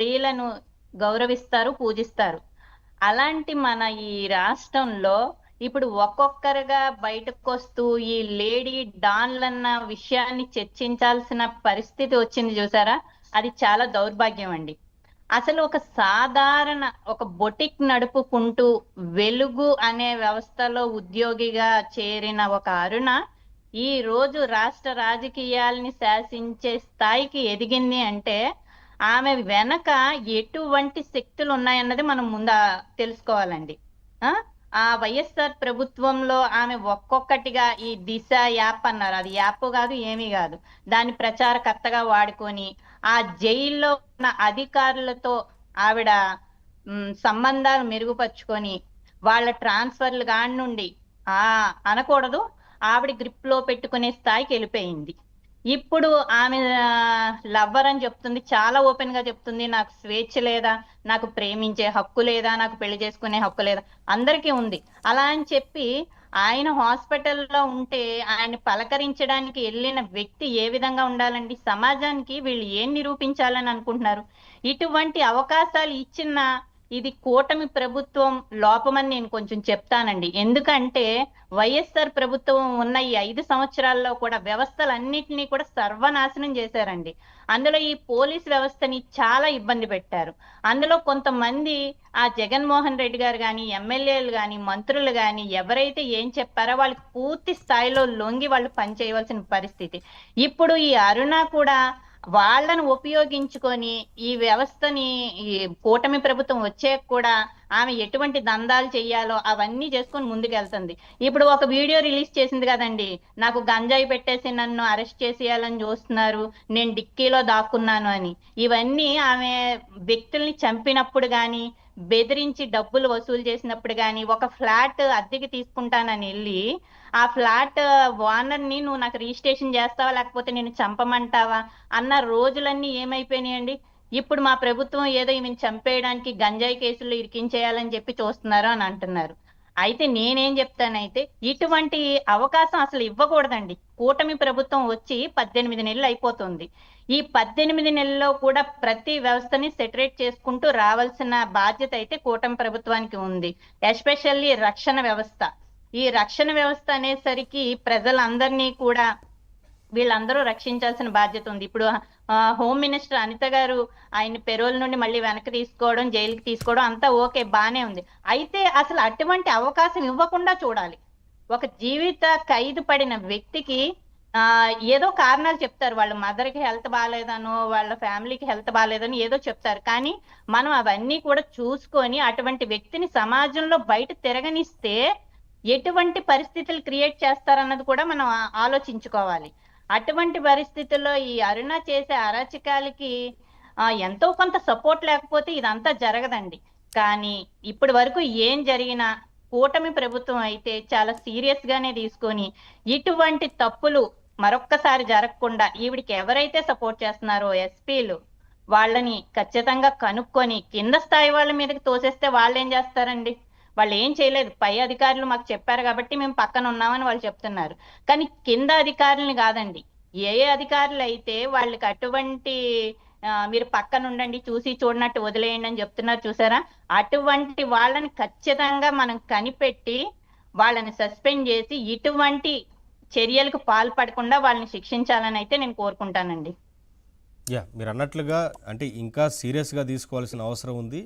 స్త్రీలను గౌరవిస్తారు, పూజిస్తారు. అలాంటి మన ఈ రాష్ట్రంలో ఇప్పుడు ఒక్కొక్కరుగా బయటకొస్తూ ఈ లేడీ డాన్లన్న విషయాన్ని చర్చించాల్సిన పరిస్థితి వచ్చింది చూసారా? అది చాలా దౌర్భాగ్యం అండి. అసలు ఒక సాధారణ ఒక బొటిక్ నడుపుకుంటూ వెలుగు అనే వ్యవస్థలో ఉద్యోగిగా చేరిన ఒక అరుణ ఈ రోజు రాష్ట్ర రాజకీయాల్ని శాసించే స్థాయికి ఎదిగింది అంటే ఆమె వెనక ఎటువంటి శక్తులు ఉన్నాయన్నది మనం ముందు తెలుసుకోవాలండి. ఆ ఆ వైఎస్ఆర్ ప్రభుత్వంలో ఆమె ఒక్కొక్కటిగా ఈ దిశ యాప్ అన్నారు, అది యాప్ కాదు ఏమీ కాదు, దాని ప్రచారకర్తగా వాడుకొని ఆ జైల్లో ఉన్న అధికారులతో ఆవిడ సంబంధాలు మెరుగుపరుచుకొని వాళ్ళ ట్రాన్స్ఫర్లు కాడి నుండి ఆ అనకూడదు, ఆవిడ గ్రిప్ లో పెట్టుకునే స్థాయికి వెళ్ళిపోయింది. ఇప్పుడు ఆమె లవ్వర్ అని చెప్తుంది, చాలా ఓపెన్ గా చెప్తుంది, నాకు స్వేచ్ఛ లేదా, నాకు ప్రేమించే హక్కు లేదా, నాకు పెళ్లి చేసుకునే హక్కు లేదా, అందరికీ ఉంది. అలా అని చెప్పి ఆయన హాస్పిటల్లో ఉంటే ఆయన పలకరించడానికి వెళ్ళిన వ్యక్తి ఏ విధంగా ఉండాలండి? సమాజానికి వీళ్ళు ఏం నిరూపించాలని అనుకుంటున్నారు? ఇటువంటి అవకాశాలు ఇచ్చిన ఇది కూటమి ప్రభుత్వం లోపమని నేను కొంచెం చెప్తానండి. ఎందుకంటే వైఎస్ఆర్ ప్రభుత్వం ఉన్న ఈ 5 సంవత్సరాల్లో కూడా వ్యవస్థలన్నిటినీ కూడా సర్వనాశనం చేశారండి. అందులో ఈ పోలీస్ వ్యవస్థని చాలా ఇబ్బంది పెట్టారు. అందులో కొంతమంది ఆ జగన్మోహన్ రెడ్డి గారు కానీ, ఎమ్మెల్యేలు కానీ, మంత్రులు కానీ ఎవరైతే ఏం చెప్పారో వాళ్ళకి పూర్తి స్థాయిలో లొంగి వాళ్ళు పనిచేయవలసిన పరిస్థితి. ఇప్పుడు ఈ అరుణ కూడా వాళ్ళను ఉపయోగించుకొని ఈ వ్యవస్థని ఈ కూటమి ప్రభుత్వం వచ్చే కూడా ఆమె ఎటువంటి దందాలు చెయ్యాలో అవన్నీ చేసుకొని ముందుకెళ్తుంది. ఇప్పుడు ఒక వీడియో రిలీజ్ చేసింది కదండి, నాకు గంజాయి పెట్టేసి నన్ను అరెస్ట్ చేసేయాలని చూస్తున్నారు, నేను డిక్కీలో దాక్కున్నాను అని. ఇవన్నీ ఆమె వ్యక్తుల్ని చంపినప్పుడు గాని, బెదిరించి డబ్బులు వసూలు చేసినప్పుడు గాని, ఒక ఫ్లాట్ అద్దెకి తీసుకుంటానని వెళ్ళి ఆ ఫ్లాట్ ఓనర్ ని నువ్వు నాకు రిజిస్ట్రేషన్ చేస్తావా లేకపోతే నేను చంపమంటావా అన్న రోజులన్నీ ఏమైపోయినాయండి? ఇప్పుడు మా ప్రభుత్వం ఏదో ఈమెను చంపేయడానికి గంజాయి కేసుల్లో ఇరికించేయాలని చెప్పి చూస్తున్నారు అని అంటున్నారు. అయితే నేనేం చెప్తానైతే ఇటువంటి అవకాశం అసలు ఇవ్వకూడదండి. కూటమి ప్రభుత్వం వచ్చి 18 నెలలు అయిపోతుంది. ఈ 18 నెలల్లో కూడా ప్రతి వ్యవస్థని సెటరేట్ చేసుకుంటూ రావాల్సిన బాధ్యత అయితే కూటమి ప్రభుత్వానికి ఉంది. ఎస్పెషల్లీ రక్షణ వ్యవస్థ. ఈ రక్షణ వ్యవస్థ అనేసరికి ప్రజలందరినీ కూడా వీళ్ళందరూ రక్షించాల్సిన బాధ్యత ఉంది. ఇప్పుడు హోమ్ మినిస్టర్ అనిత గారు ఆయన పెరోల్ నుండి మళ్ళీ వెనక్కి తీసుకోవడం, జైలుకి తీసుకోవడం అంతా ఓకే, బానే ఉంది. అయితే అసలు అటువంటి అవకాశం ఇవ్వకుండా చూడాలి. ఒక జీవిత ఖైదు పడిన వ్యక్తికి ఏదో కారణాలు చెప్తారు, వాళ్ళ మదర్ కి హెల్త్ బాగాలేదనో వాళ్ళ ఫ్యామిలీకి హెల్త్ బాగాలేదని ఏదో చెప్తారు. కానీ మనం అవన్నీ కూడా చూసుకొని అటువంటి వ్యక్తిని సమాజంలో బయట తిరగనిస్తే ఎటువంటి పరిస్థితులు క్రియేట్ చేస్తారన్నది కూడా మనం ఆలోచించుకోవాలి. అటువంటి పరిస్థితుల్లో ఈ అరుణ చేసే అరాచకాలకి ఎంతో కొంత సపోర్ట్ లేకపోతే ఇదంతా జరగదండి. కానీ ఇప్పటి వరకు ఏం జరిగినా కూటమి ప్రభుత్వం అయితే చాలా సీరియస్ గానే తీసుకొని ఇటువంటి తప్పులు మరొక్కసారి జరగకుండా ఈవిడికి ఎవరైతే సపోర్ట్ చేస్తున్నారో ఎస్పీలు వాళ్ళని ఖచ్చితంగా కనుక్కొని కింద స్థాయి వాళ్ళ మీదకి తోసేస్తే వాళ్ళు ఏం చేస్తారండి? వాళ్ళు ఏం చేయలేదు, పై అధికారులు మాకు చెప్పారు కాబట్టి మేము పక్కన ఉన్నామని వాళ్ళు చెప్తున్నారు. కానీ కింద అధికారులని కాదండి, ఏ అధికారులు అయితే వాళ్ళకి అటువంటి మీరు పక్కన ఉండండి, చూసి చూడనట్టు వదిలేయండి అని చెప్తున్నారు చూసారా? అటువంటి వాళ్ళని ఖచ్చితంగా మనం కనిపెట్టి వాళ్ళని సస్పెండ్ చేసి ఇటువంటి చర్యలకు పాల్పడకుండా వాళ్ళని శిక్షించాలని అయితే నేను కోరుకుంటానండి. మీరు అన్నట్లుగా అంటే ఇంకా సీరియస్గా తీసుకోవాల్సిన అవసరం ఉంది.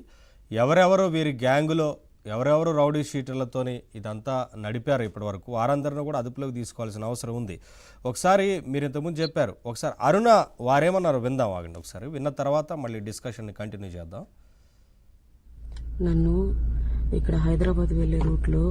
ఎవరెవరు వీరి గ్యాంగులో ఎవరెవరు రౌడీ షీటర్లతోని ఇదంతా నడిపారు ఇప్పటి వరకు వారందరిని కూడా అదుపులోకి తీసుకోవాల్సిన అవసరం ఉంది. ఒకసారి మీరు ఇంతకుముందు చెప్పారు, ఒకసారి అరుణ వారేమన్నారు విందాం, ఆగండి ఒకసారి, విన్న తర్వాత మళ్ళీ డిస్కషన్ని కంటిన్యూ చేద్దాం. నన్ను ఇక్కడ హైదరాబాద్ వెళ్ళే రూట్లో